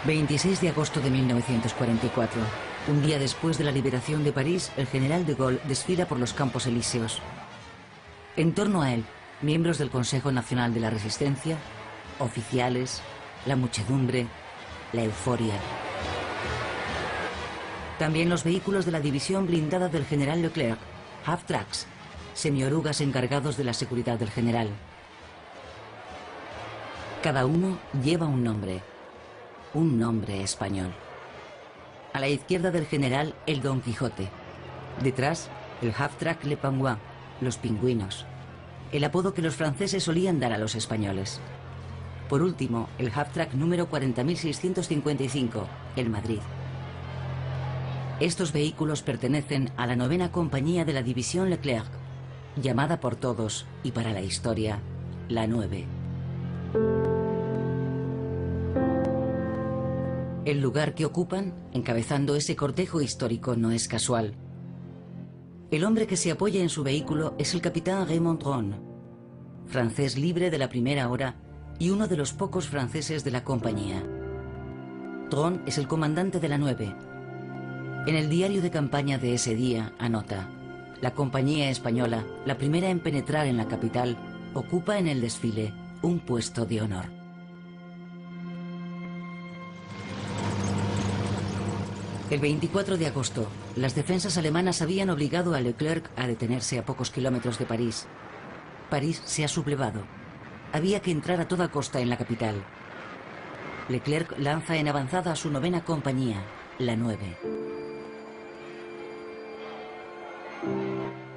26 de agosto de 1944. Un día después de la liberación de París, el general de Gaulle desfila por los Campos Elíseos. En torno a él, miembros del Consejo Nacional de la Resistencia, oficiales, la muchedumbre, la euforia. También los vehículos de la división blindada del general Leclerc, half-tracks, semiorugas encargados de la seguridad del general. Cada uno lleva un nombre español. A la izquierda del general, el Don Quijote. Detrás, el half-track Le Pingouin, los pingüinos, el apodo que los franceses solían dar a los españoles. Por último, el half-track número 40.655, el Madrid. Estos vehículos pertenecen a la 9ª compañía de la división Leclerc, llamada por todos, y para la historia, la 9. El lugar que ocupan, encabezando ese cortejo histórico, no es casual. El hombre que se apoya en su vehículo es el capitán Raymond Tron, francés libre de la primera hora y uno de los pocos franceses de la compañía. Tron es el comandante de la 9. En el diario de campaña de ese día anota: la compañía española, la primera en penetrar en la capital, ocupa en el desfile un puesto de honor. El 24 de agosto, las defensas alemanas habían obligado a Leclerc a detenerse a pocos kilómetros de París. París se ha sublevado. Había que entrar a toda costa en la capital. Leclerc lanza en avanzada a su 9ª compañía, la 9.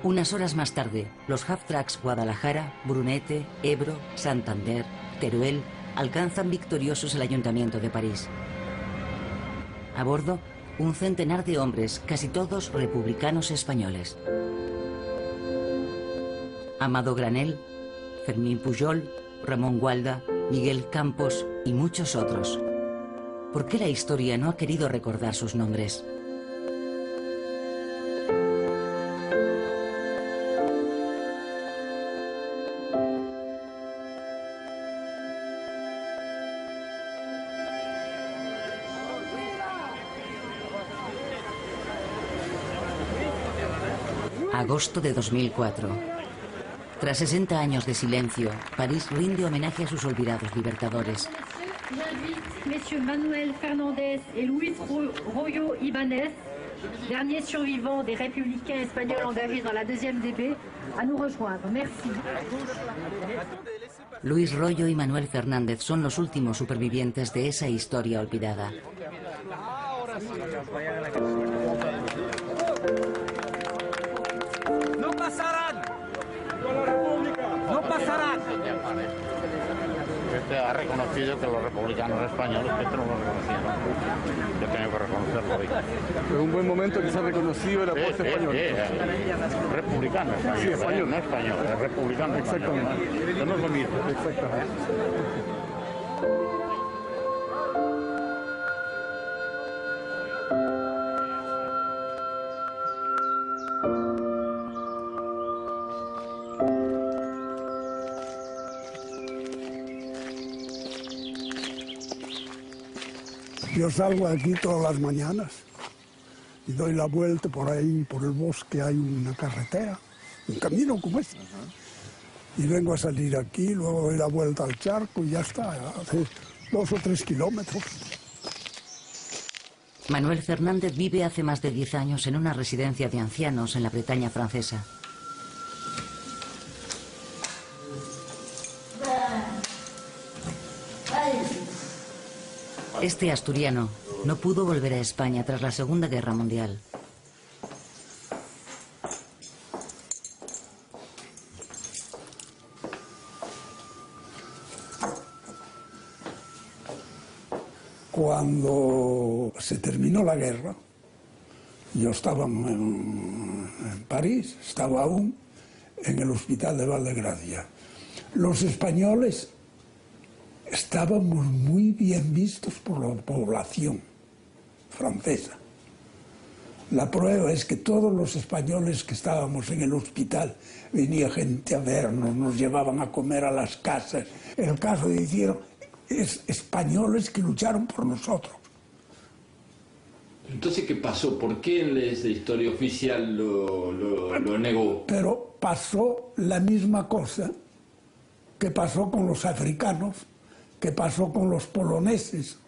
Unas horas más tarde, los half-tracks Guadalajara, Brunete, Ebro, Santander, Teruel alcanzan victoriosos el ayuntamiento de París. A bordo, un centenar de hombres, casi todos republicanos españoles. Amado Granell, Fermín Pujol, Ramón Gualda, Miguel Campos y muchos otros. ¿Por qué la historia no ha querido recordar sus nombres? Agosto de 2004. Tras 60 años de silencio, París rinde homenaje a sus olvidados libertadores. Messieurs Manuel Fernández et Luis Royo Ibáñez, derniers survivants des républicains espagnols engagés dans la 2e DB, à nous rejoindre. Merci. Luis Royo y Manuel Fernández son los últimos supervivientes de esa historia olvidada. ¡No pasarán! ¡No pasarán! Este ha reconocido que los republicanos españoles, que esto no lo reconocieron. Yo tengo que reconocerlo hoy. Es un buen momento que se ha reconocido el aporte español. Republicano español. Sí, español. No español, es republicano. Exactamente. Esto no es lo mismo. Exactamente. Yo salgo aquí todas las mañanas y doy la vuelta por ahí, por el bosque, hay una carretera, un camino como este. Y vengo a salir aquí, luego doy la vuelta al charco y ya está, hace 2 o 3 kilómetros. Manuel Fernández vive hace más de 10 años en una residencia de ancianos en la Bretaña francesa. Este asturiano no pudo volver a España tras la Segunda Guerra Mundial. Cuando se terminó la guerra, yo estaba en París, estaba aún en el hospital de Valdegracia. Los españoles estábamos muy bien vistos por la población francesa. La prueba es que todos los españoles que estábamos en el hospital, venía gente a vernos, nos llevaban a comer a las casas. El caso de hicieron, españoles que lucharon por nosotros. Entonces, ¿qué pasó? ¿Por qué en esa historia oficial lo negó? Pero pasó la misma cosa que pasó con los africanos, que pasó con los poloneses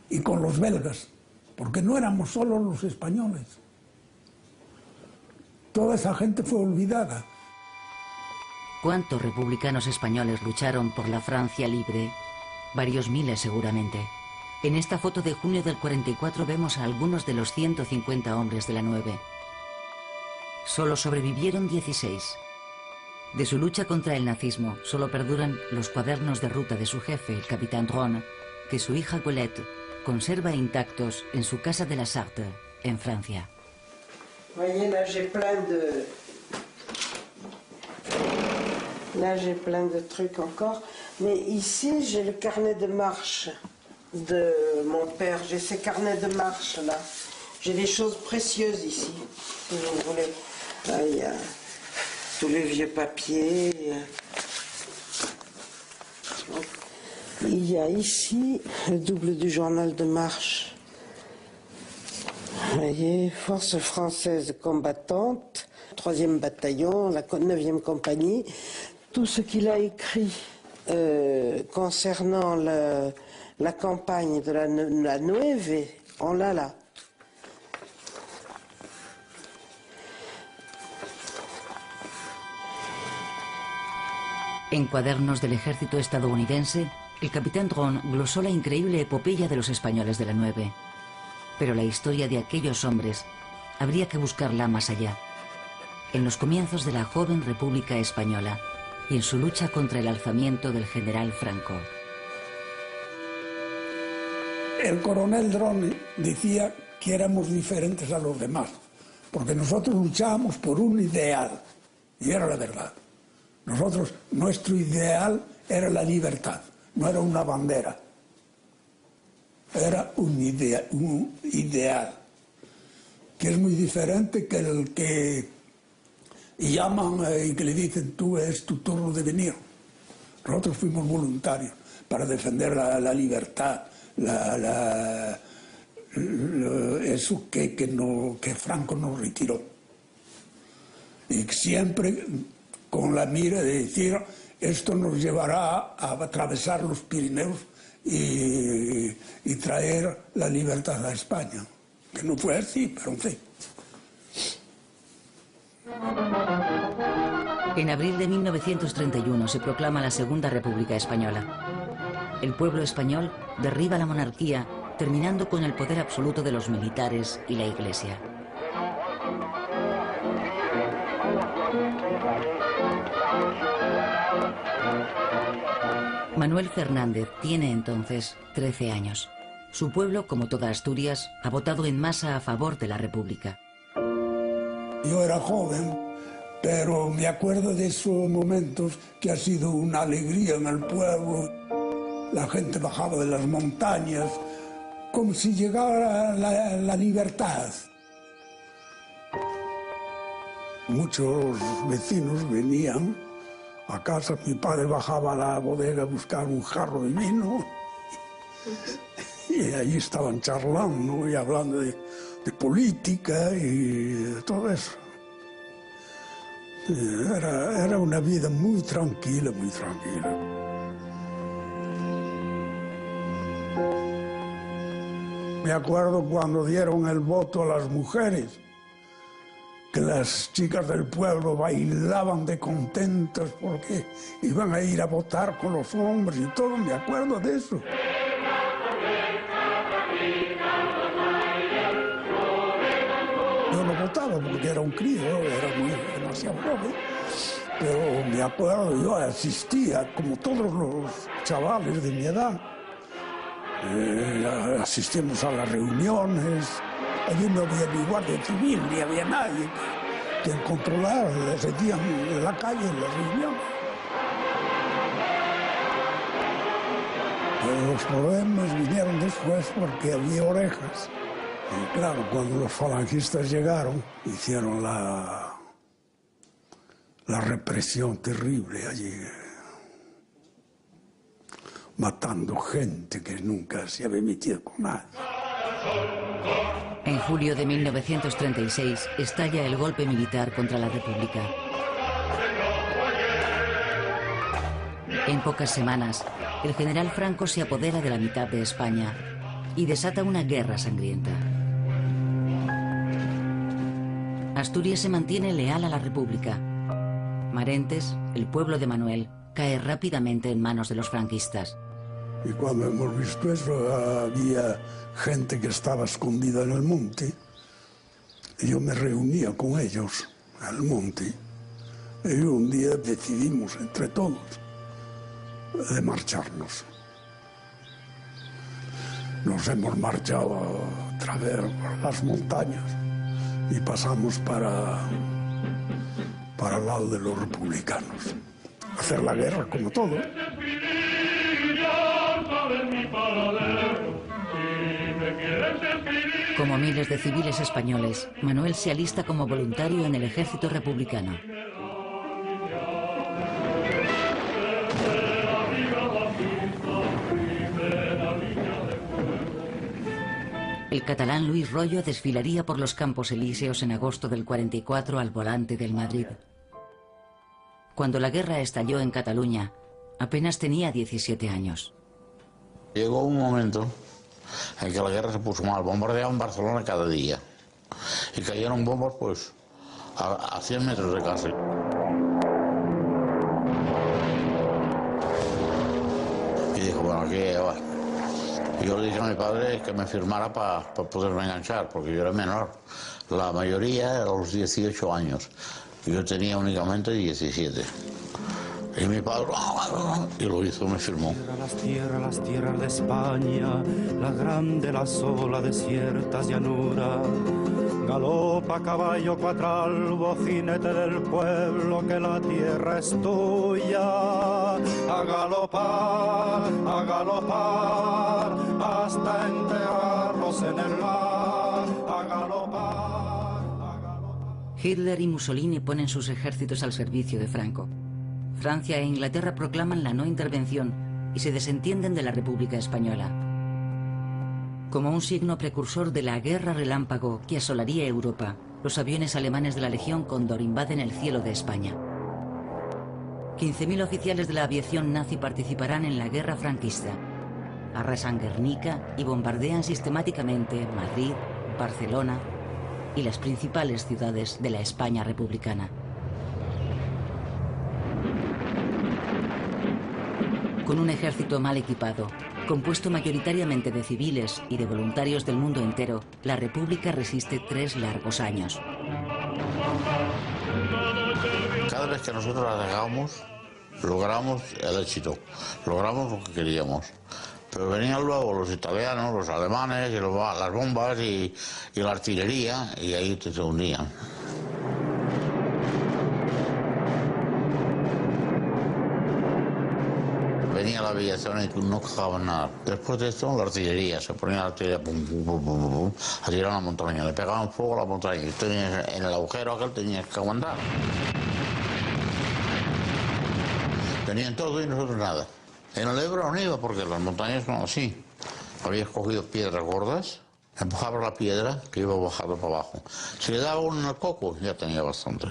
y con los belgas, porque no éramos solo los españoles. Toda esa gente fue olvidada. ¿Cuántos republicanos españoles lucharon por la Francia libre? Varios miles seguramente. En esta foto de junio del 44 vemos a algunos de los 150 hombres de la 9. Solo sobrevivieron 16. De su lucha contra el nazismo solo perduran los cuadernos de ruta de su jefe, el capitán Dron, que su hija Colette conserva intactos en su casa de la Sarthe, en Francia. Voyez, là j'ai plein de trucs encore, mais ici j'ai le carnet de marche de mon père, j'ai ces carnets de marche là, j'ai des choses précieuses ici, si vous voulez. Là il y a tous les vieux papiers, il y a ici le double du journal de marche. Vous voyez, forces françaises combattantes, 3e bataillon, la 9e compagnie, tout ce qu'il a écrit concernant la campagne de la 9, on l'a là. En cuadernos del ejército estadounidense, el capitán Dron glosó la increíble epopeya de los españoles de la 9. Pero la historia de aquellos hombres habría que buscarla más allá, en los comienzos de la joven República Española y en su lucha contra el alzamiento del general Franco. El coronel Dron decía que éramos diferentes a los demás, porque nosotros luchábamos por un ideal, y era la verdad. Nuestro ideal era la libertad, no era una bandera. Era un ideal, que es muy diferente que el que llaman y que le dicen tú es tu turno de venir. Nosotros fuimos voluntarios para defender la libertad, eso que Franco nos retiró. Y siempre con la mira de decir esto nos llevará a atravesar los Pirineos y traer la libertad a España, que no fue así, pero en fin. En abril de 1931 se proclama la Segunda República Española. El pueblo español derriba la monarquía, terminando con el poder absoluto de los militares y la Iglesia. Manuel Fernández tiene entonces 13 años. Su pueblo, como toda Asturias, ha votado en masa a favor de la República. Yo era joven, pero me acuerdo de esos momentos que ha sido una alegría en el pueblo. La gente bajaba de las montañas, como si llegara la libertad. Muchos vecinos venían a casa, mi padre bajaba a la bodega a buscar un jarro de vino y allí estaban charlando y hablando de política y de todo eso. Era una vida muy tranquila, muy tranquila. Me acuerdo cuando dieron el voto a las mujeres, que las chicas del pueblo bailaban de contentas porque iban a ir a votar con los hombres y todo, me acuerdo de eso. Yo no votaba porque era un crío, era demasiado joven, pero me acuerdo, yo asistía, como todos los chavales de mi edad, asistimos a las reuniones. Allí no había ni guardia civil, ni había nadie que controlara, les metían en la calle en las reuniones. Pero los problemas vinieron después porque había orejas. Y claro, cuando los falangistas llegaron, hicieron la represión terrible allí. matando gente que nunca se había metido con nadie. En julio de 1936 estalla el golpe militar contra la República. En pocas semanas, el general Franco se apodera de la mitad de España y desata una guerra sangrienta. Asturias se mantiene leal a la República. Marentes, el pueblo de Manuel, cae rápidamente en manos de los franquistas. Y cuando hemos visto eso, había gente que estaba escondida en el monte. Y yo me reunía con ellos al monte. Y un día decidimos entre todos de marcharnos. Nos hemos marchado a través de las montañas y pasamos para el lado de los republicanos. Hacer la guerra como todo. Como miles de civiles españoles, Manuel se alista como voluntario en el ejército republicano. El catalán Luis Royo desfilaría por los Campos Elíseos en agosto del 44 al volante del Madrid. Cuando la guerra estalló en Cataluña, apenas tenía 17 años. Llegó un momento en que la guerra se puso mal. Bombardeaban Barcelona cada día. Y cayeron bombas, pues, a 100 metros de casa. Y dijo, bueno, aquí va. Y yo le dije a mi padre que me firmara para poderme enganchar, porque yo era menor. La mayoría era a los 18 años. Yo tenía únicamente 17. Y mi padre, y lo hizo, me firmó. Las tierras de España, la grande, la sola, desiertas llanuras. Galopa caballo cuatralbo, jinete del pueblo, que la tierra es tuya. A galopar, hasta enterrarlos en el mar. A galopar. Hitler y Mussolini ponen sus ejércitos al servicio de Franco. Francia e Inglaterra proclaman la no intervención y se desentienden de la República Española. Como un signo precursor de la guerra relámpago que asolaría Europa, los aviones alemanes de la Legión Cóndor invaden el cielo de España. 15.000 oficiales de la aviación nazi participarán en la guerra franquista. Arrasan Guernica y bombardean sistemáticamente Madrid, Barcelona y las principales ciudades de la España republicana. Con un ejército mal equipado, compuesto mayoritariamente de civiles y de voluntarios del mundo entero, la República resiste 3 largos años. Cada vez que nosotros atacábamos, logramos el éxito, logramos lo que queríamos. Pero venían luego los italianos, los alemanes, y las bombas y la artillería, y ahí se unían. Venía la aviación y no cajaban nada. Después de esto, la artillería, se ponía la artillería, pum, pum, pum, pum, pum, a tirar a la montaña, le pegaban fuego a la montaña, y en el agujero aquel tenías que aguantar. Tenían todo y nosotros nada. En el Ebro no iba porque las montañas son así. Había cogido piedras gordas, empujaba la piedra que iba bajando para abajo. Si le daba uno en el coco, ya tenía bastante.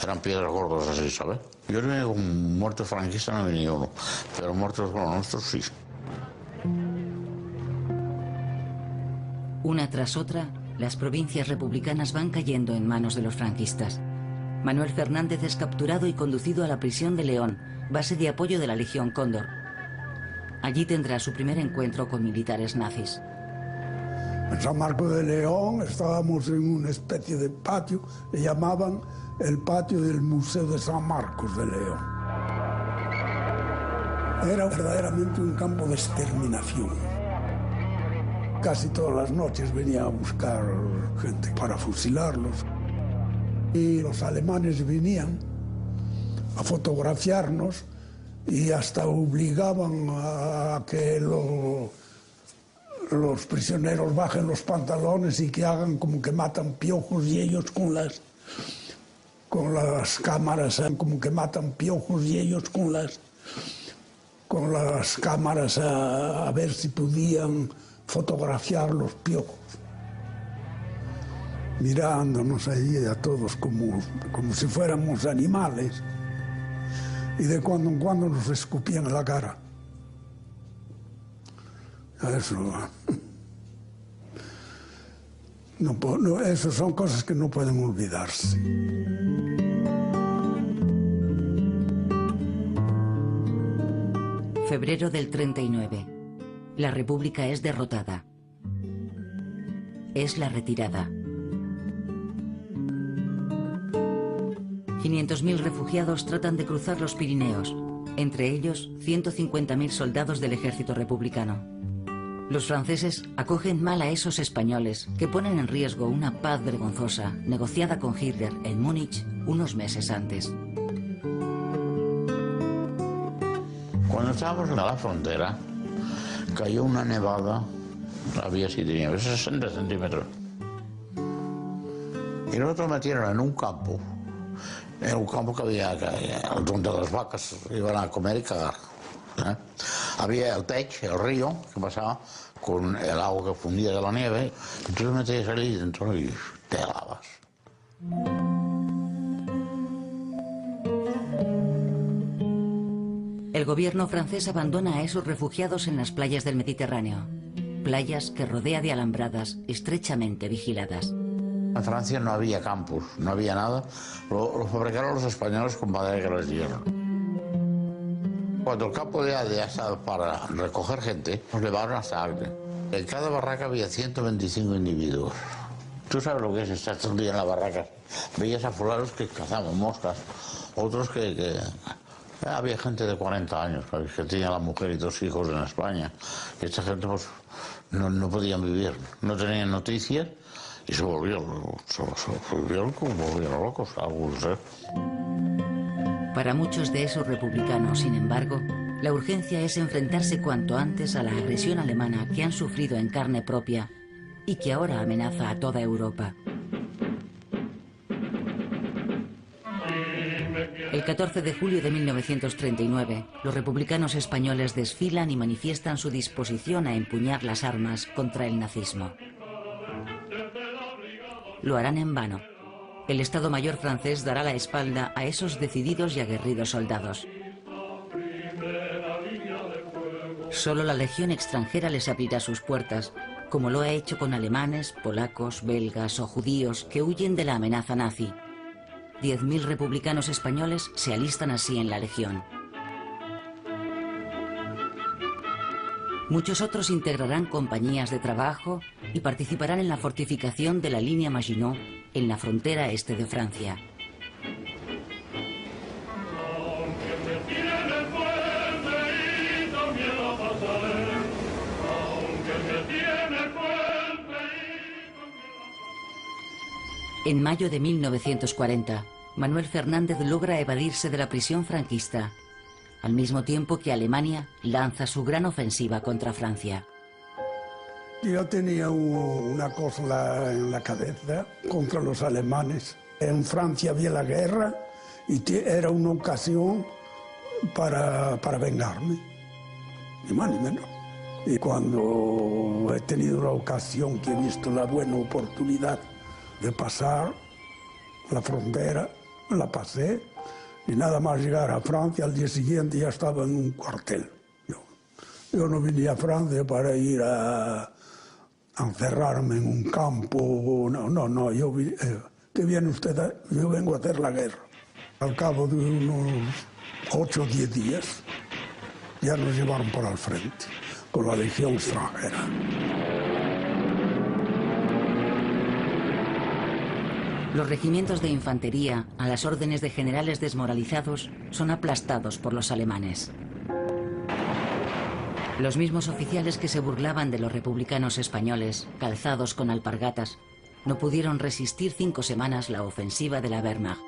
Eran piedras gordas así, ¿sabes? Yo no venía con muertos franquistas, no venía uno, pero muertos con los nuestros sí. Una tras otra, las provincias republicanas van cayendo en manos de los franquistas. Manuel Fernández es capturado y conducido a la prisión de León, base de apoyo de la Legión Cóndor. Allí tendrá su primer encuentro con militares nazis. En San Marcos de León estábamos en una especie de patio, le llamaban el patio del Museo de San Marcos de León. Era verdaderamente un campo de exterminación. Casi todas las noches venía a buscar gente para fusilarlos. Y los alemanes venían a fotografiarnos y hasta obligaban a que los prisioneros bajen los pantalones y que hagan como que matan piojos, y ellos con las cámaras como que matan piojos, y ellos con con las cámaras a ver si podían fotografiar los piojos, mirándonos allí a todos como si fuéramos animales, y de cuando en cuando nos escupían en la cara. Eso son cosas que no pueden olvidarse. Febrero del 39. La República es derrotada. Es la retirada. 500.000 refugiados tratan de cruzar los Pirineos, entre ellos 150.000 soldados del ejército republicano. Los franceses acogen mal a esos españoles que ponen en riesgo una paz vergonzosa negociada con Hitler en Múnich unos meses antes. Cuando estábamos en la frontera, cayó una nevada, había 60 centímetros. Y nosotros metieron en un campo que había, donde las vacas iban a comer y cagar. Había el Tech, el río, que pasaba con el agua que fundía de la nieve, y tú te metías ahí dentro y te helabas. El gobierno francés abandona a esos refugiados en las playas del Mediterráneo, playas que rodea de alambradas estrechamente vigiladas. En Francia no había campus, no había nada, lo fabricaron los españoles con madera que les dieron. Cuando el campo ya estaba para recoger gente, nos llevaron hasta Agde. En cada barraca había 125 individuos. Tú sabes lo que es estar todo el día en la barraca. Veías a fulanos que cazaban moscas, otros que había gente de 40 años, que tenía la mujer y 2 hijos en España. Y esta gente pues no podían vivir, no tenían noticias y se volvieron locos, algunos. Para muchos de esos republicanos, sin embargo, la urgencia es enfrentarse cuanto antes a la agresión alemana que han sufrido en carne propia y que ahora amenaza a toda Europa. El 14 de julio de 1939, los republicanos españoles desfilan y manifiestan su disposición a empuñar las armas contra el nazismo. Lo harán en vano. El Estado Mayor francés dará la espalda a esos decididos y aguerridos soldados. Solo la Legión extranjera les abrirá sus puertas, como lo ha hecho con alemanes, polacos, belgas o judíos que huyen de la amenaza nazi. 10.000 republicanos españoles se alistan así en la Legión. Muchos otros integrarán compañías de trabajo y participarán en la fortificación de la línea Maginot en la frontera este de Francia. En mayo de 1940, Manuel Fernández logra evadirse de la prisión franquista, al mismo tiempo que Alemania lanza su gran ofensiva contra Francia. Yo tenía una cosa en la cabeza contra los alemanes. En Francia había la guerra y era una ocasión para vengarme, ni más ni menos. Y cuando he tenido la ocasión, que he visto la buena oportunidad de pasar la frontera, la pasé, y nada más llegar a Francia, al día siguiente ya estaba en un cuartel. Yo no vine a Francia para ir a encerrarme en un campo, no, ¿qué viene usted? Yo vengo a hacer la guerra. Al cabo de unos 8 o 10 días, ya nos llevaron para el frente, con la Legión extranjera. Los regimientos de infantería, a las órdenes de generales desmoralizados, son aplastados por los alemanes. Los mismos oficiales que se burlaban de los republicanos españoles, calzados con alpargatas, no pudieron resistir 5 semanas la ofensiva de la Wehrmacht.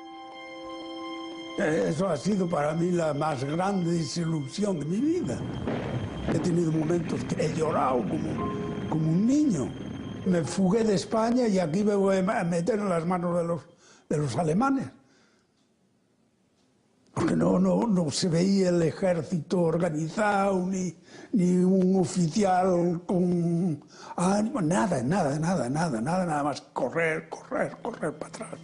Eso ha sido para mí la más grande desilusión de mi vida. He tenido momentos que he llorado como un niño. Me fugué de España y aquí me voy a meter en las manos de los alemanes. Porque no se veía el ejército organizado, ni un oficial con ánimo, nada más correr para atrás.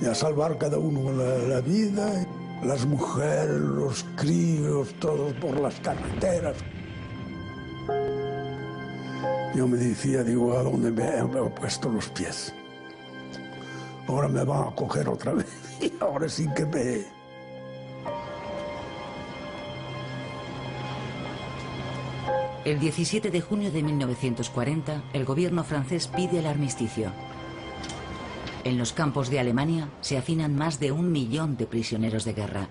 Y a salvar cada uno la vida, las mujeres, los críos, todos por las carreteras. Yo me decía, digo, ¿a dónde me he puesto los pies? Ahora me van a coger otra vez y ahora sí que me... El 17 de junio de 1940, el gobierno francés pide el armisticio. En los campos de Alemania se hacinan más de 1 millón de prisioneros de guerra.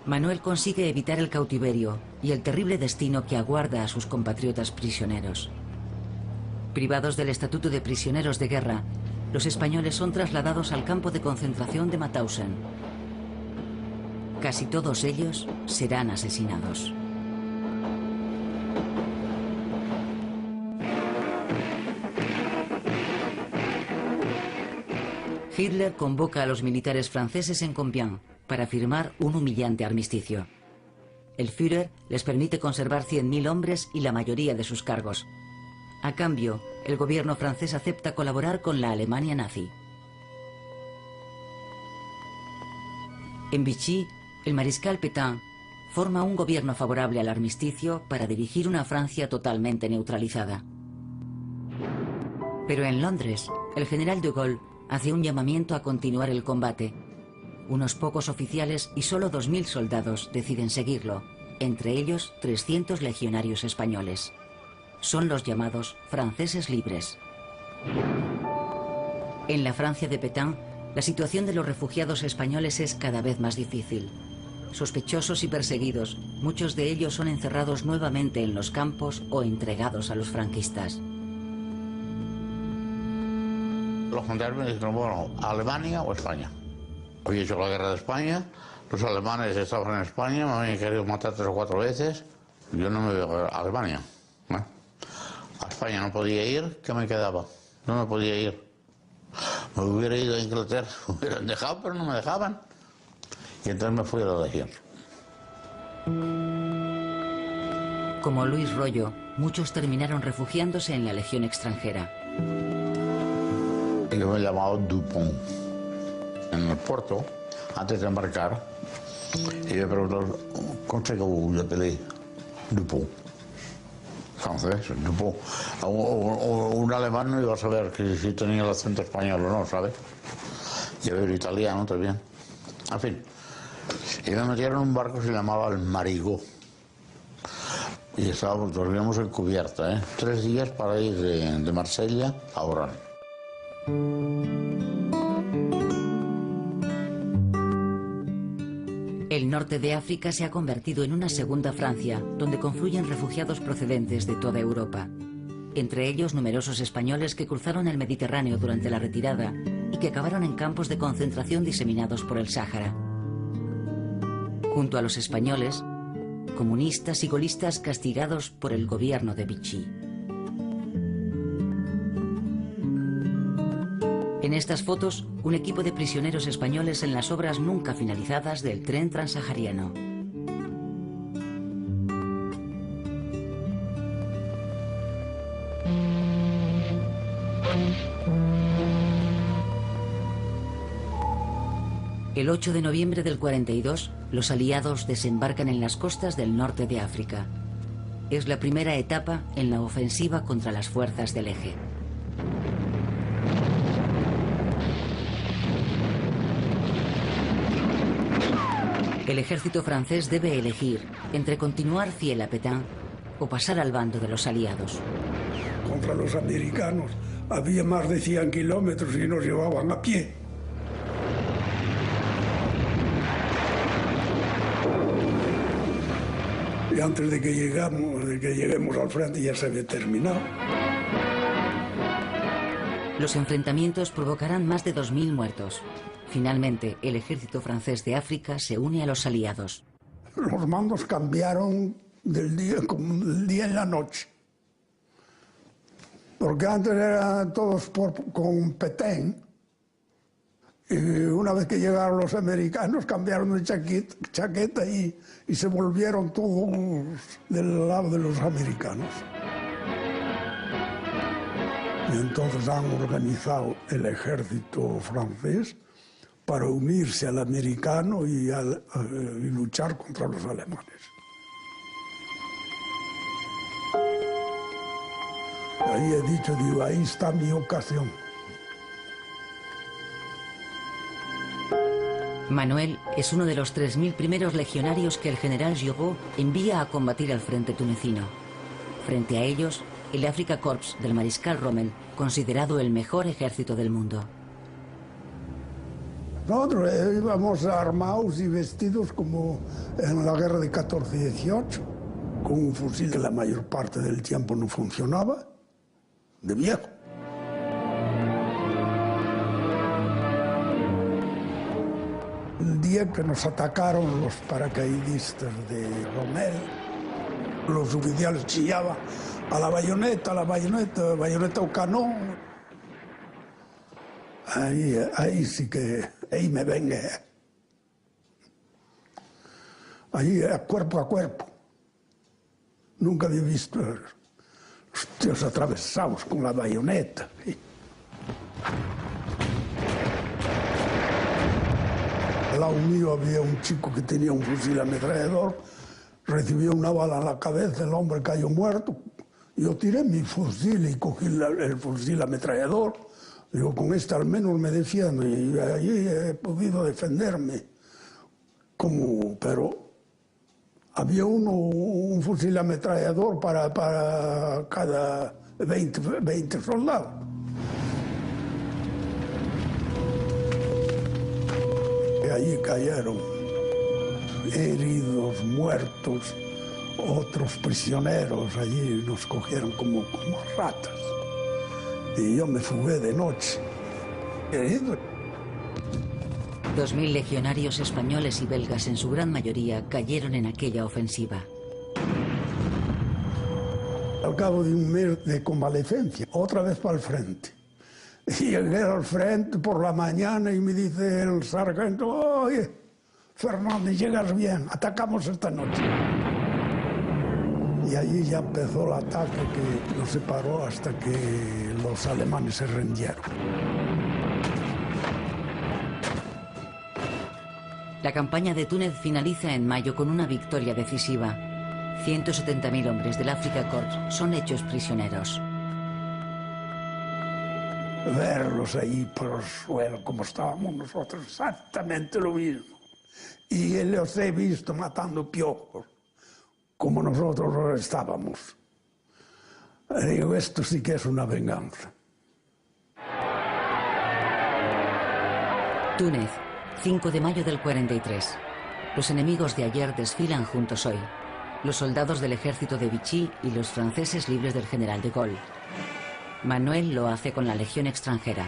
Manuel consigue evitar el cautiverio y el terrible destino que aguarda a sus compatriotas prisioneros. Privados del estatuto de prisioneros de guerra, los españoles son trasladados al campo de concentración de Mauthausen. Casi todos ellos serán asesinados. Hitler convoca a los militares franceses en Compiègne para firmar un humillante armisticio. El Führer les permite conservar 100.000 hombres y la mayoría de sus cargos. A cambio, el gobierno francés acepta colaborar con la Alemania nazi. En Vichy, el mariscal Pétain forma un gobierno favorable al armisticio para dirigir una Francia totalmente neutralizada. Pero en Londres, el general de Gaulle hace un llamamiento a continuar el combate. Unos pocos oficiales y solo 2.000 soldados deciden seguirlo, entre ellos 300 legionarios españoles. Son los llamados franceses libres. En la Francia de Pétain, la situación de los refugiados españoles es cada vez más difícil. Sospechosos y perseguidos, muchos de ellos son encerrados nuevamente en los campos o entregados a los franquistas. Los gendarmes dijeron, bueno, ¿Alemania o España? Había hecho la guerra de España, los alemanes estaban en España, me habían querido matar 3 o 4 veces, yo no me voy a Alemania. A España no podía ir, ¿qué me quedaba? No me podía ir. Me hubiera ido a Inglaterra, me hubieran dejado, pero no me dejaban. Y entonces me fui a la Legión. Como Luis Royo, muchos terminaron refugiándose en la Legión extranjera. Yo me llamaba Dupont. En el puerto, antes de embarcar, y me preguntó, ¿cómo se llama? Dupont. Francés, Dupont. Un alemán no iba a saber que si tenía el acento español o no, ¿sabes? Y había un italiano también. En fin. Y me metieron en un barco que se llamaba el Marigot. Y dormíamos en cubierta, 3 días para ir de Marsella a Oran. El norte de África se ha convertido en una segunda Francia, donde confluyen refugiados procedentes de toda Europa. Entre ellos numerosos españoles que cruzaron el Mediterráneo durante la retirada y que acabaron en campos de concentración diseminados por el Sáhara. Junto a los españoles, comunistas y gaullistas castigados por el gobierno de Vichy. En estas fotos, un equipo de prisioneros españoles en las obras nunca finalizadas del tren transsahariano. El 8 de noviembre del 42, los aliados desembarcan en las costas del norte de África. Es la primera etapa en la ofensiva contra las fuerzas del Eje. El ejército francés debe elegir entre continuar fiel a Pétain o pasar al bando de los aliados. Contra los americanos había más de 100 kilómetros y nos llevaban a pie. Y antes de que lleguemos al frente ya se había terminado. Los enfrentamientos provocarán más de 2.000 muertos. Finalmente, el ejército francés de África se une a los aliados. Los mandos cambiaron del día en la noche. Porque antes eran todos con Pétain Y una vez que llegaron los americanos, cambiaron de chaqueta y se volvieron todos del lado de los americanos. Y entonces han organizado el ejército francés para unirse al americano y luchar contra los alemanes. Ahí he dicho, digo, ahí está mi ocasión. Manuel es uno de los 3.000 primeros legionarios que el general Giraud envía a combatir al frente tunecino. Frente a ellos, el Afrika Korps del mariscal Rommel, considerado el mejor ejército del mundo. Nosotros íbamos armados y vestidos como en la guerra de 14-18, con un fusil que la mayor parte del tiempo no funcionaba, de viejo. El día que nos atacaron los paracaidistas de Rommel, los oficiales chillaban a la bayoneta o canón. Ahí sí que, ahí me vengué. Ahí cuerpo a cuerpo. Nunca había visto los tíos atravesados con la bayoneta. Al lado mío había un chico que tenía un fusil ametrallador, recibió una bala en la cabeza, el hombre cayó muerto. Yo tiré mi fusil y cogí el fusil ametrallador. Digo, con este al menos me defiendo y allí he podido defenderme. Pero había un fusil ametrallador para cada 20 soldados. Y allí cayeron heridos, muertos, otros prisioneros. Allí nos cogieron como ratas. Y yo me fugué de noche. 2.000 legionarios españoles y belgas, en su gran mayoría, cayeron en aquella ofensiva. Al cabo de un mes de convalecencia, otra vez para el frente. Y llegué al frente por la mañana y me dice el sargento, oye, Fernández, llegas bien, atacamos esta noche. Y allí ya empezó el ataque que nos separó hasta que los alemanes se rindieron. La campaña de Túnez finaliza en mayo con una victoria decisiva. 170.000 hombres del Afrika Korps son hechos prisioneros. Verlos ahí por el suelo como estábamos nosotros, exactamente lo mismo. Y los he visto matando piojos, como nosotros estábamos. Digo, esto sí que es una venganza. Túnez, 5 de mayo del 43. Los enemigos de ayer desfilan juntos hoy. Los soldados del ejército de Vichy y los franceses libres del general de Gaulle. Manuel lo hace con la Legión extranjera.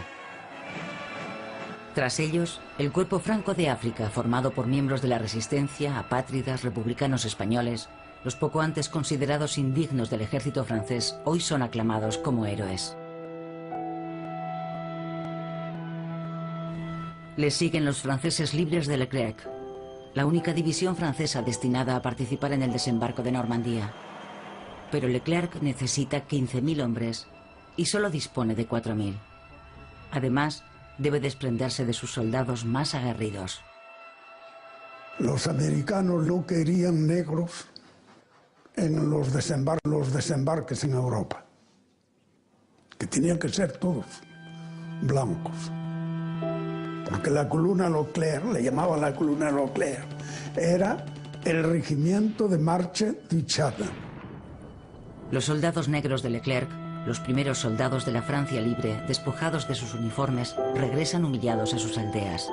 Tras ellos, el Cuerpo Franco de África, formado por miembros de la Resistencia, apátridas, republicanos españoles, los poco antes considerados indignos del ejército francés, hoy son aclamados como héroes. Les siguen los franceses libres de Leclerc, la única división francesa destinada a participar en el desembarco de Normandía. Pero Leclerc necesita 15.000 hombres y solo dispone de 4.000. Además, debe desprenderse de sus soldados más aguerridos. Los americanos no querían negros en los desembarques en Europa, que tenían que ser todos blancos. Porque la columna Leclerc, le llamaban la columna Leclerc, era el regimiento de marcha du Tchad. Los soldados negros de Leclerc, los primeros soldados de la Francia libre, despojados de sus uniformes, regresan humillados a sus aldeas.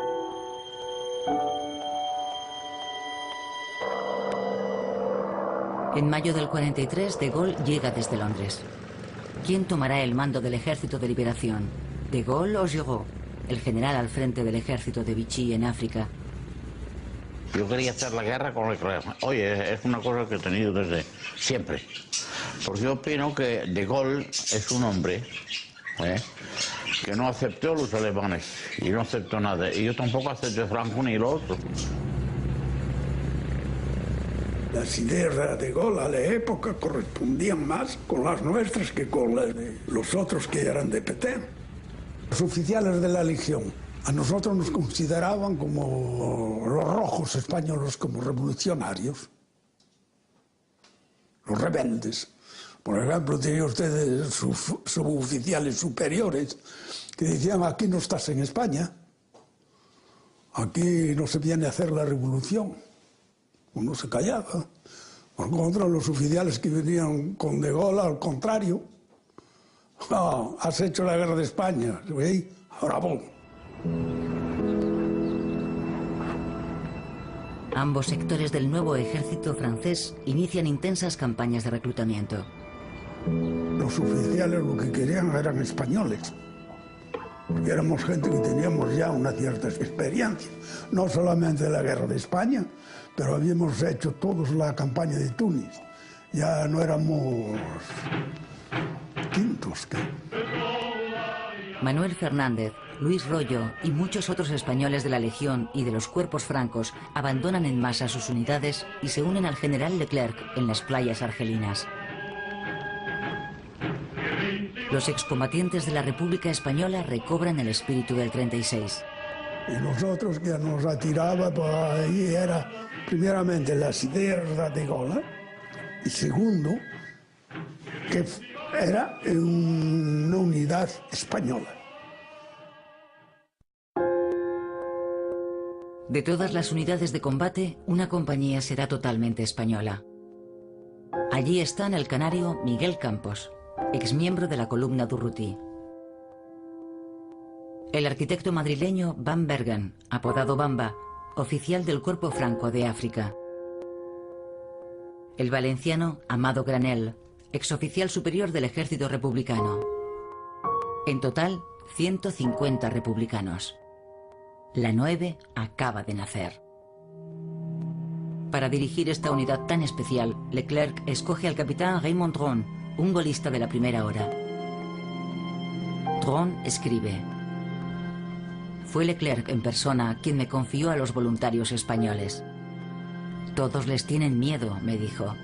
En mayo del 43, de Gaulle llega desde Londres. ¿Quién tomará el mando del Ejército de Liberación? ¿De Gaulle o Giraud, el general al frente del ejército de Vichy en África? Yo quería hacer la guerra con Leclerc. Oye, es una cosa que he tenido desde siempre. Porque yo opino que de Gaulle es un hombre que no aceptó a los alemanes y no aceptó nada. Y yo tampoco acepté a Franco ni lo otro. Las ideas de Gaulle a la época correspondían más con las nuestras que con las de los otros que eran de Pétain. Los oficiales de la Legión a nosotros nos consideraban como los rojos españoles, como revolucionarios, los rebeldes. Por ejemplo, tenía ustedes suboficiales superiores que decían: aquí no estás en España, aquí no se viene a hacer la revolución. Uno se callaba. Por contra, los oficiales que venían con De Gaulle, al contrario: has hecho la guerra de España, ¿sí? Bravo. Ambos sectores del nuevo ejército francés inician intensas campañas de reclutamiento. Los oficiales lo que querían eran españoles, porque éramos gente que teníamos ya una cierta experiencia, no solamente de la guerra de España, pero habíamos hecho todos la campaña de Túnez. Ya no éramos quintos. Manuel Fernández, Luis Royo y muchos otros españoles de la Legión y de los cuerpos francos abandonan en masa sus unidades y se unen al general Leclerc en las playas argelinas. Los excombatientes de la República Española recobran el espíritu del 36. Y nosotros que nos atiraba por ahí era, primeramente, las ideas de Gaulle, y segundo, que era una unidad española. De todas las unidades de combate, una compañía será totalmente española. Allí están el canario Miguel Campos, exmiembro de la columna Durruti. El arquitecto madrileño Van Bergen, apodado Bamba, oficial del Cuerpo Franco de África. El valenciano Amado Granell, exoficial superior del ejército republicano. En total, 150 republicanos. La 9 acaba de nacer. Para dirigir esta unidad tan especial, Leclerc escoge al capitán Raymond Dron, un golista de la primera hora. Dron escribe: fue Leclerc en persona quien me confió a los voluntarios españoles. Todos les tienen miedo, me dijo.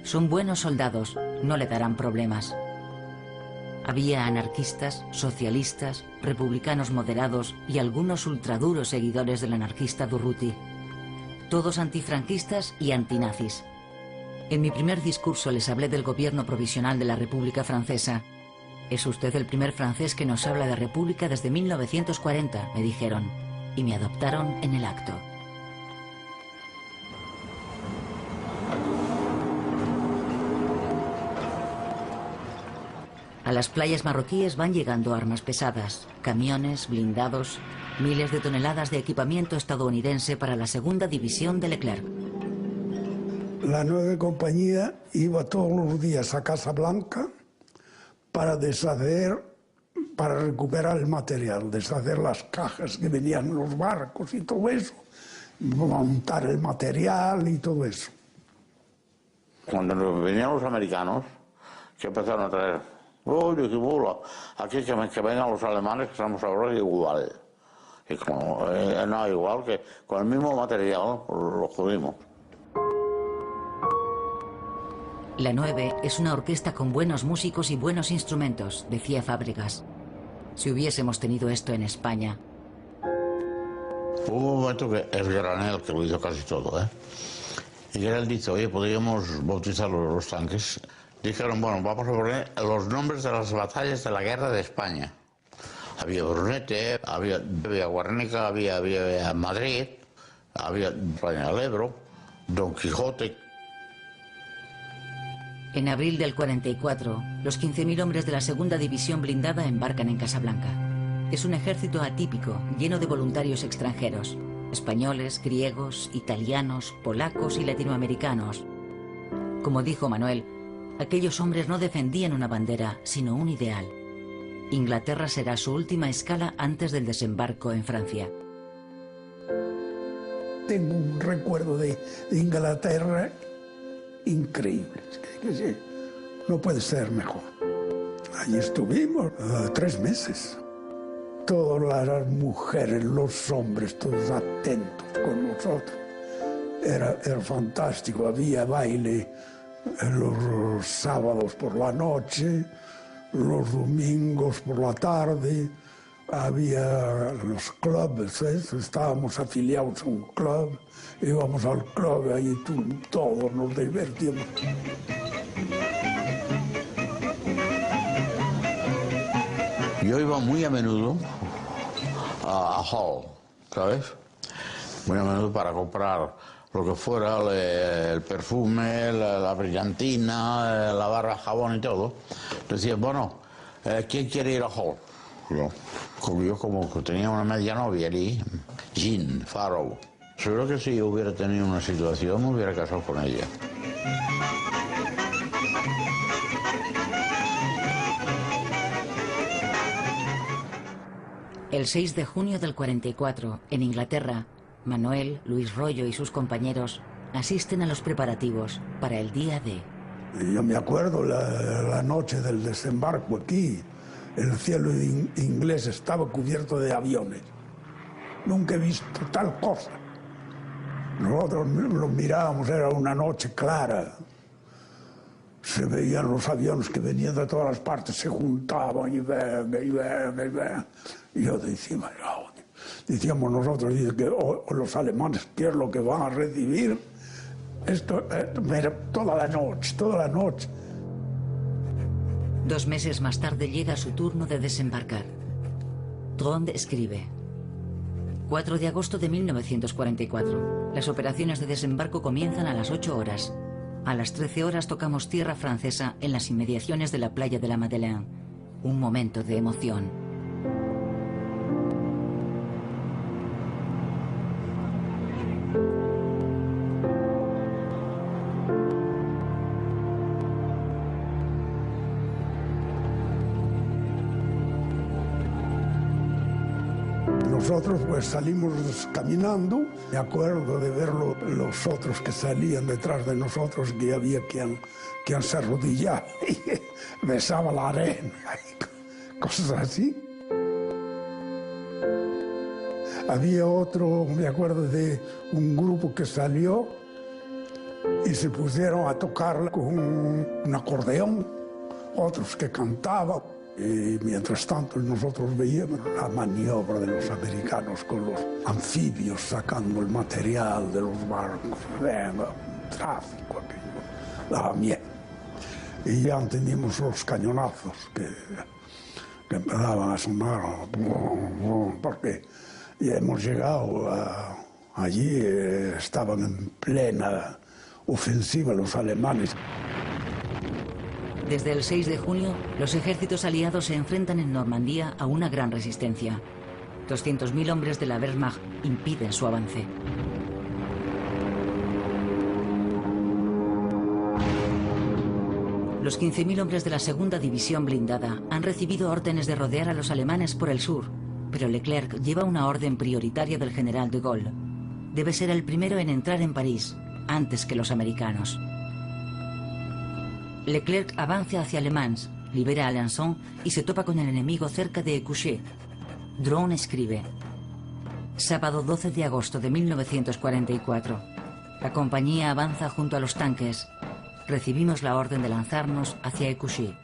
Son buenos soldados, no le darán problemas. Había anarquistas, socialistas, republicanos moderados y algunos ultraduros seguidores del anarquista Durruti. Todos antifranquistas y antinazis. En mi primer discurso les hablé del gobierno provisional de la República Francesa. Es usted el primer francés que nos habla de república desde 1940, me dijeron, y me adoptaron en el acto. A las playas marroquíes van llegando armas pesadas, camiones, blindados, miles de toneladas de equipamiento estadounidense para la segunda división de Leclerc. La 9 compañía iba todos los días a Casablanca para deshacer, para recuperar el material, deshacer las cajas que venían en los barcos y todo eso, montar el material y todo eso. Cuando venían los americanos, que empezaron a traer, ¡oye, qué bola! Aquí que vengan los alemanes, que estamos ahora igual. Y como, no, igual que con el mismo material lo jodimos. La 9 es una orquesta con buenos músicos y buenos instrumentos, decía Fábregas. Si hubiésemos tenido esto en España. Hubo un momento que el Granell, que lo hizo casi todo, y Granell dice: oye, podríamos bautizar los tanques. Dijeron: bueno, vamos a poner los nombres de las batallas de la guerra de España. Había Brunete, había Guernica, había Madrid, había España del Ebro, Don Quijote. En abril del 44, los 15.000 hombres de la segunda división blindada embarcan en Casablanca. Es un ejército atípico, lleno de voluntarios extranjeros, españoles, griegos, italianos, polacos y latinoamericanos. Como dijo Manuel, aquellos hombres no defendían una bandera, sino un ideal. Inglaterra será su última escala antes del desembarco en Francia. Tengo un recuerdo de Inglaterra increíble. No puede ser mejor. Allí estuvimos 3 meses. todas las mujeres, los hombres, todos atentos con nosotros. Era fantástico, había baile los sábados por la noche, los domingos por la tarde, había los clubes, estábamos afiliados a un club, íbamos al club y ahí todos nos divertíamos. Yo iba muy a menudo a Hall, ¿sabes? Muy a menudo para comprar lo que fuera, el perfume, la brillantina, la barra de jabón y todo. Decía, bueno, ¿quién quiere ir a Hall? Yo como que tenía una media novia allí, Jean Farrow. Seguro que si yo hubiera tenido una situación me hubiera casado con ella. El 6 de junio del 44, en Inglaterra, Manuel, Luis Royo y sus compañeros asisten a los preparativos para el día D. Yo me acuerdo la noche del desembarco aquí, el cielo inglés estaba cubierto de aviones. Nunca he visto tal cosa. Nosotros lo mirábamos, era una noche clara. Se veían los aviones que venían de todas las partes, se juntaban y venga, y venga, y venga. Y yo decíamos nosotros, que los alemanes, ¿qué es lo que van a recibir? Esto mira, toda la noche. 2 meses más tarde llega su turno de desembarcar. Trond escribe: 4 de agosto de 1944. Las operaciones de desembarco comienzan a las 8 horas. A las 13 horas tocamos tierra francesa en las inmediaciones de la playa de la Madeleine. Un momento de emoción. Nosotros pues salimos caminando, me acuerdo de ver los otros que salían detrás de nosotros, que había quien se arrodillaba y besaba la arena y cosas así. Había otro, me acuerdo de un grupo que salió y se pusieron a tocar con un acordeón, otros que cantaban. Y mientras tanto nosotros veíamos la maniobra de los americanos con los anfibios sacando el material de los barcos. Venga, tráfico, aquello daba miedo. Y ya entendimos los cañonazos que empezaban a sonar, porque ya hemos llegado allí, estaban en plena ofensiva los alemanes. Desde el 6 de junio, los ejércitos aliados se enfrentan en Normandía a una gran resistencia. 200.000 hombres de la Wehrmacht impiden su avance. Los 15.000 hombres de la segunda división blindada han recibido órdenes de rodear a los alemanes por el sur, pero Leclerc lleva una orden prioritaria del general de Gaulle. Debe ser el primero en entrar en París, antes que los americanos. Leclerc avanza hacia Le Mans, libera a Alençon y se topa con el enemigo cerca de Écouché. Drone escribe: sábado 12 de agosto de 1944. La compañía avanza junto a los tanques. Recibimos la orden de lanzarnos hacia Écouché.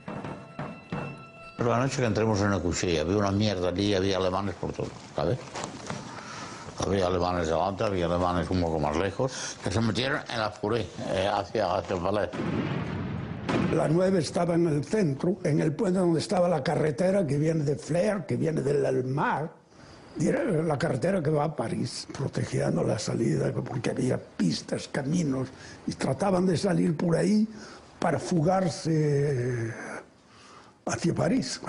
Pero la noche que entremos en Écouché había una mierda allí, había alemanes por todo, ¿sabes? Había alemanes delante, había alemanes un poco más lejos, que se metieron en la Furé, hacia el Valais. La 9 estaba en el centro, en el puente donde estaba la carretera que viene de Flers, que viene del mar, la carretera que va a París, protegiendo la salida, porque había pistas, caminos, y trataban de salir por ahí para fugarse hacia París.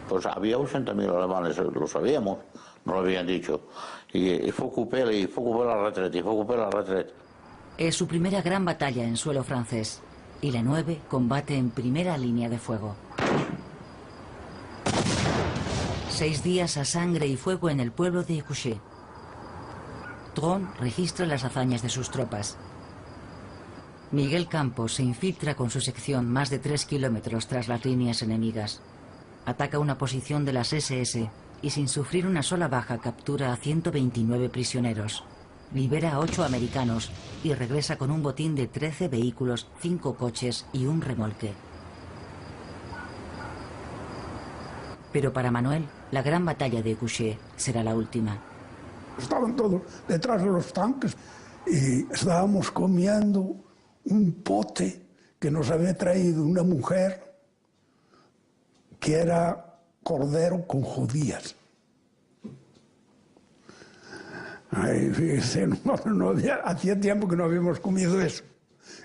Pues había 80.000 alemanes, lo sabíamos, nos lo habían dicho. Y fue ocupé la retrete, Es su primera gran batalla en suelo francés, y la 9 combate en primera línea de fuego. 6 días a sangre y fuego en el pueblo de Écouché. Tron registra las hazañas de sus tropas. Miguel Campos se infiltra con su sección más de 3 kilómetros tras las líneas enemigas. Ataca una posición de las SS y sin sufrir una sola baja captura a 129 prisioneros. Libera a 8 americanos y regresa con un botín de 13 vehículos, 5 coches y un remolque. Pero para Manuel, la gran batalla de Écouché será la última. Estaban todos detrás de los tanques y estábamos comiendo un pote que nos había traído una mujer que era cordero con judías. Ay, fíjese, hacía tiempo que no habíamos comido eso.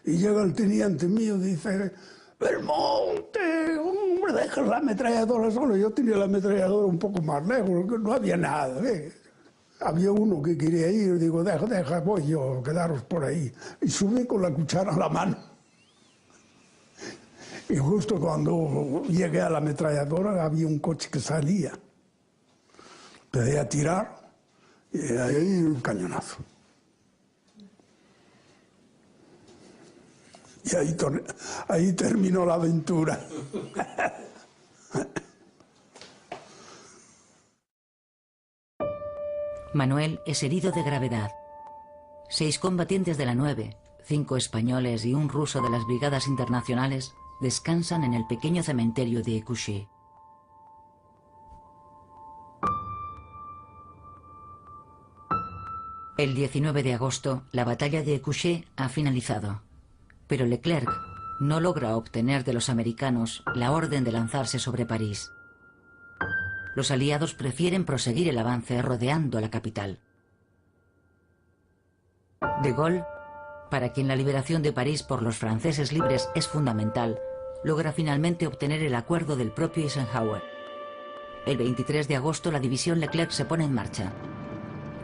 Y llega el teniente mío y dice: Belmonte, hombre, deja la ametralladora solo. Yo tenía la ametralladora un poco más lejos, no había nada. Había uno que quería ir, digo, deja, voy yo, quedaros por ahí. Y subí con la cuchara a la mano. Y justo cuando llegué a la ametralladora había un coche que salía. Empecé a tirar y ahí un cañonazo. Y ahí terminó la aventura. Manuel es herido de gravedad. 6 combatientes de la 9, 5 españoles y un ruso de las brigadas internacionales descansan en el pequeño cementerio de Écouché. El 19 de agosto, la batalla de Écouché ha finalizado, pero Leclerc no logra obtener de los americanos la orden de lanzarse sobre París. Los aliados prefieren proseguir el avance rodeando la capital. De Gaulle, para quien la liberación de París por los franceses libres es fundamental, logra finalmente obtener el acuerdo del propio Eisenhower. El 23 de agosto la división Leclerc se pone en marcha.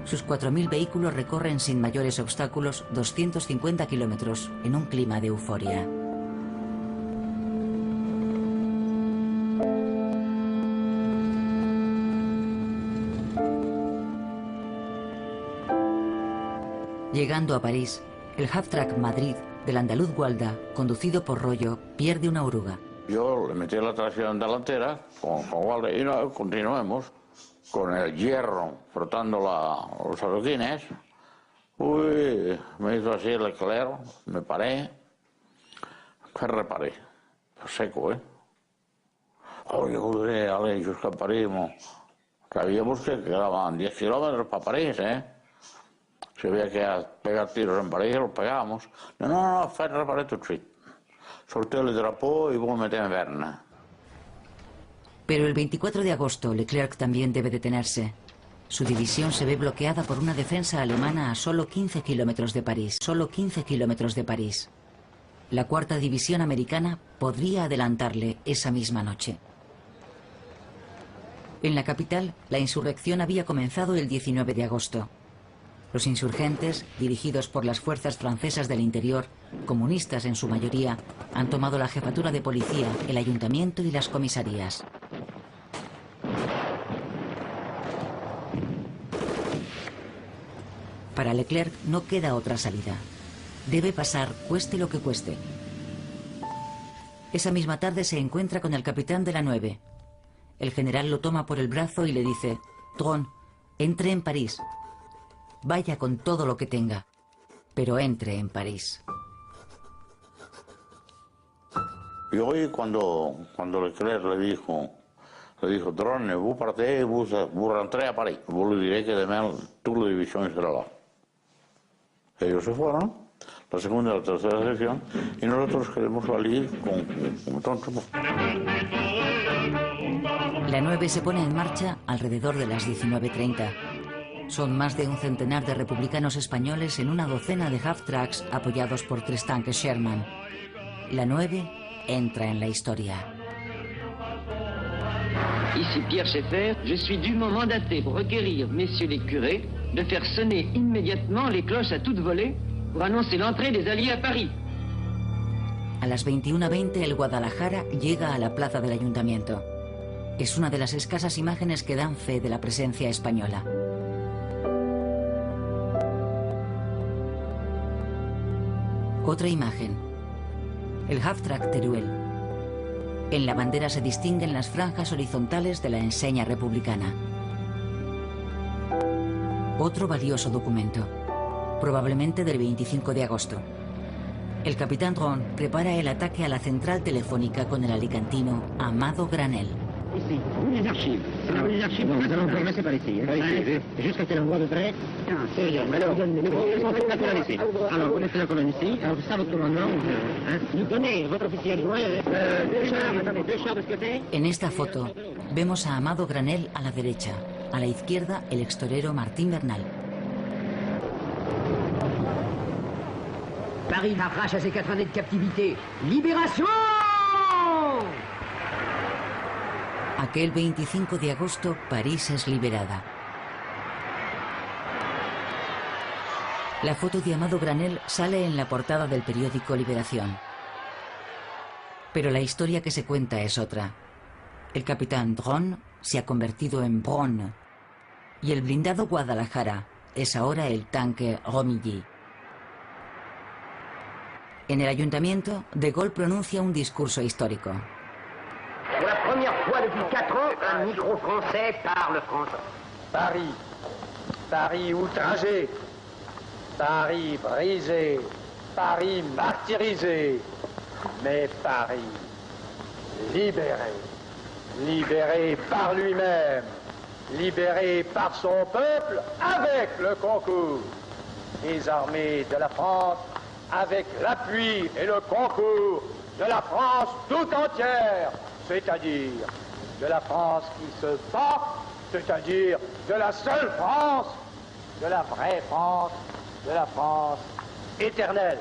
Sus 4.000 vehículos recorren sin mayores obstáculos 250 kilómetros en un clima de euforia. Llegando a París, el half-track Madrid del andaluz Gualda, conducido por Rollo, pierde una oruga. Yo le metí la tracción delantera con Gualda y no, continuemos con el hierro frotando los adoquines. Uy, me hizo así Leclerc, me paré. ¿Qué reparé? Seco, ¿eh? Oye, joder, Alejos, que parimos. Sabíamos que quedaban 10 kilómetros para París, ¿eh? Si había que pegar tiros en París, los pegábamos. No, fue reparé tout de suite. Solté el drapeau y vos meté en Berna. Pero el 24 de agosto, Leclerc también debe detenerse. Su división se ve bloqueada por una defensa alemana a solo 15 kilómetros de París. Solo 15 kilómetros de París. La cuarta división americana podría adelantarle esa misma noche. En la capital, la insurrección había comenzado el 19 de agosto. Los insurgentes, dirigidos por las fuerzas francesas del interior, comunistas en su mayoría, han tomado la jefatura de policía, el ayuntamiento y las comisarías. Para Leclerc no queda otra salida. Debe pasar, cueste lo que cueste. Esa misma tarde se encuentra con el capitán de la 9. El general lo toma por el brazo y le dice: Tron, entre en París. Vaya con todo lo que tenga, pero entre en París. Y hoy cuando Leclerc le dijo, Tron, vous partez, vous rentrez a París. Vous le direz que demain toute la división será là. Ellos se fueron, la segunda y la tercera sección, y nosotros queremos salir con tontos. La 9 se pone en marcha alrededor de las 19:30. Son más de un centenar de republicanos españoles en una docena de half-tracks apoyados por 3 tanques Sherman. La 9 entra en la historia. Ici Pierre Schaeffer, je suis dûment mandaté pour requérir messieurs les curés de faire sonner immédiatement les cloches à toute volée pour annoncer l'entrée des Alliés à Paris. A las 21:20 el Guadalajara llega a la plaza del ayuntamiento. Es una de las escasas imágenes que dan fe de la presencia española. Otra imagen. El Halftrack Teruel. En la bandera se distinguen las franjas horizontales de la enseña republicana. Otro valioso documento, probablemente del 25 de agosto. El capitán Dron prepara el ataque a la central telefónica con el alicantino Amado Granel. Ici, les archives. Alors les archives, bon, nous allons commencer par ici. Jusqu'à quel endroit de près? C'est bien. Alors, vous faites la colonne ici. Alors, vous laissez la colonne ici. Alors, ça, votre commandement, nous donnez votre officier adjoint, deux chars de ce côté. En esta foto, vemos a Amado Granel a la derecha. A la izquierda, el extorero Martín Bernal. Paris m'arrache à ses 4 années de captivité. Libération! Aquel 25 de agosto, París es liberada. La foto de Amado Granel sale en la portada del periódico Liberación. Pero la historia que se cuenta es otra. El capitán Dron se ha convertido en Bron. Y el blindado Guadalajara es ahora el tanque Romilly. En el ayuntamiento, De Gaulle pronuncia un discurso histórico. Pour la première fois depuis 4 ans, un micro français parle français. Paris, Paris outragé, Paris brisé, Paris martyrisé, mais Paris libéré, libéré par lui-même, libéré par son peuple avec le concours des armées de la France, avec l'appui et le concours de la France tout entière, c'est-à-dire de la France qui se bat, c'est-à-dire de la seule France, de la vraie France, de la France éternelle.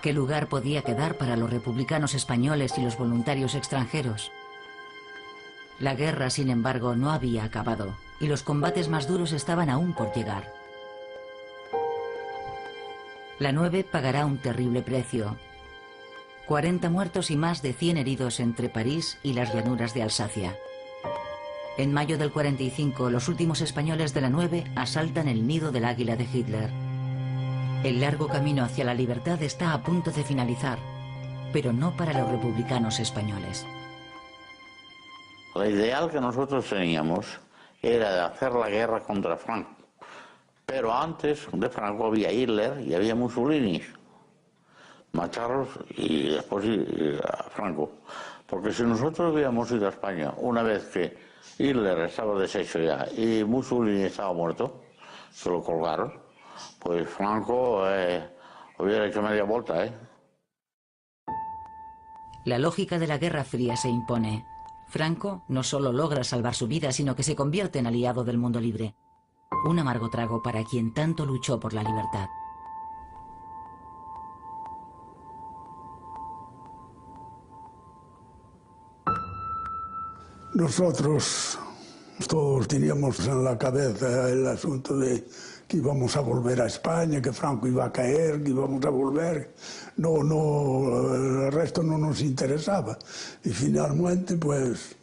¿Qué lugar podía quedar para los republicanos españoles y los voluntarios extranjeros? La guerra, sin embargo, no había acabado y los combates más duros estaban aún por llegar. La 9 pagará un terrible precio. 40 muertos y más de 100 heridos entre París y las llanuras de Alsacia. En mayo del 45, los últimos españoles de la 9 asaltan el nido del águila de Hitler. El largo camino hacia la libertad está a punto de finalizar, pero no para los republicanos españoles. La ideal que nosotros teníamos era de hacer la guerra contra Franco. Pero antes de Franco había Hitler y había Mussolini. Macharlos y después a Franco. Porque si nosotros hubiéramos ido a España una vez que Hitler estaba deshecho ya y Mussolini estaba muerto, se lo colgaron, pues Franco hubiera hecho media vuelta, La lógica de la Guerra Fría se impone. Franco no solo logra salvar su vida, sino que se convierte en aliado del mundo libre. Un amargo trago para quien tanto luchó por la libertad. Nosotros todos teníamos en la cabeza el asunto de que íbamos a volver a España, que Franco iba a caer, que íbamos a volver. El resto no nos interesaba. Y finalmente, pues,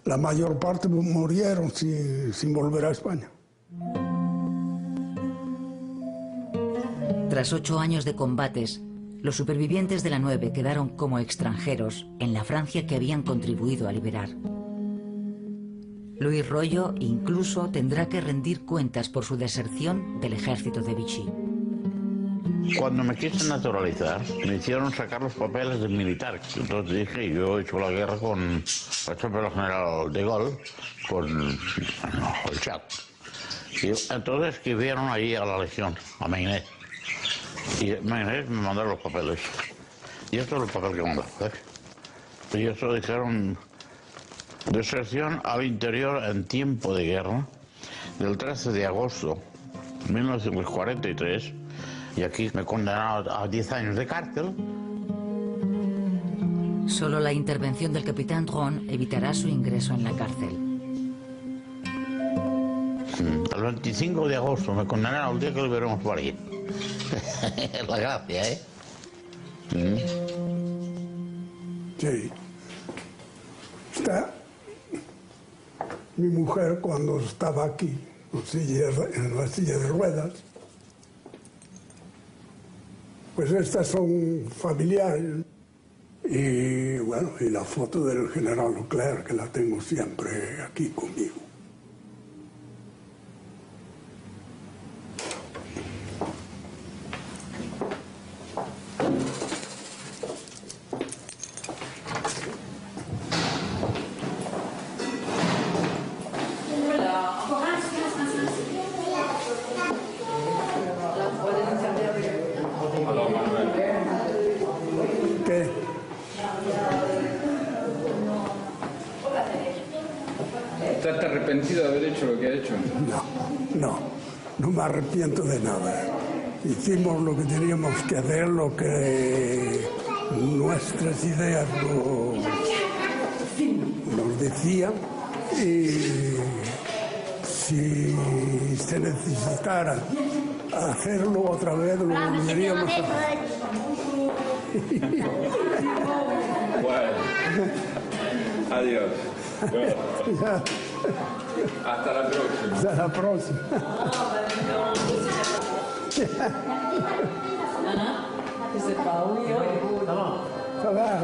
la mayor parte murieron sin volver a España. Tras 8 años de combates, los supervivientes de la 9 quedaron como extranjeros en la Francia que habían contribuido a liberar. Luis Royo incluso tendrá que rendir cuentas por su deserción del ejército de Vichy. Cuando me quise naturalizar, me hicieron sacar los papeles de militar. Entonces dije, yo he hecho la guerra con el general de Gaulle, con el Chat. Y entonces escribieron allí a la Legión, a Meinet. Y Meinet me mandaron los papeles. Y esto es el papel que mandó. Y eso dijeron, deserción al interior en tiempo de guerra, del 13 de agosto de 1943. Y aquí me condenaron a 10 años de cárcel. Solo la intervención del capitán Dron evitará su ingreso en la cárcel. El 25 de agosto me condenaron el día que liberamos París. Es la gracia, ¿eh? Sí. Mi mujer, cuando estaba aquí, en la silla de ruedas, Pues estas son familiares. Y bueno, y la foto del general Leclerc, que la tengo siempre aquí conmigo. ¿Qué? ¿Estás arrepentido de haber hecho lo que ha hecho? No me arrepiento de nada. Hicimos lo que teníamos que hacer, lo que nuestras ideas nos decían, y si se necesitara hacerlo otra vez, lo volveríamos a hacer. Bueno, adiós. Hasta la próxima. Hasta la próxima. Ça va,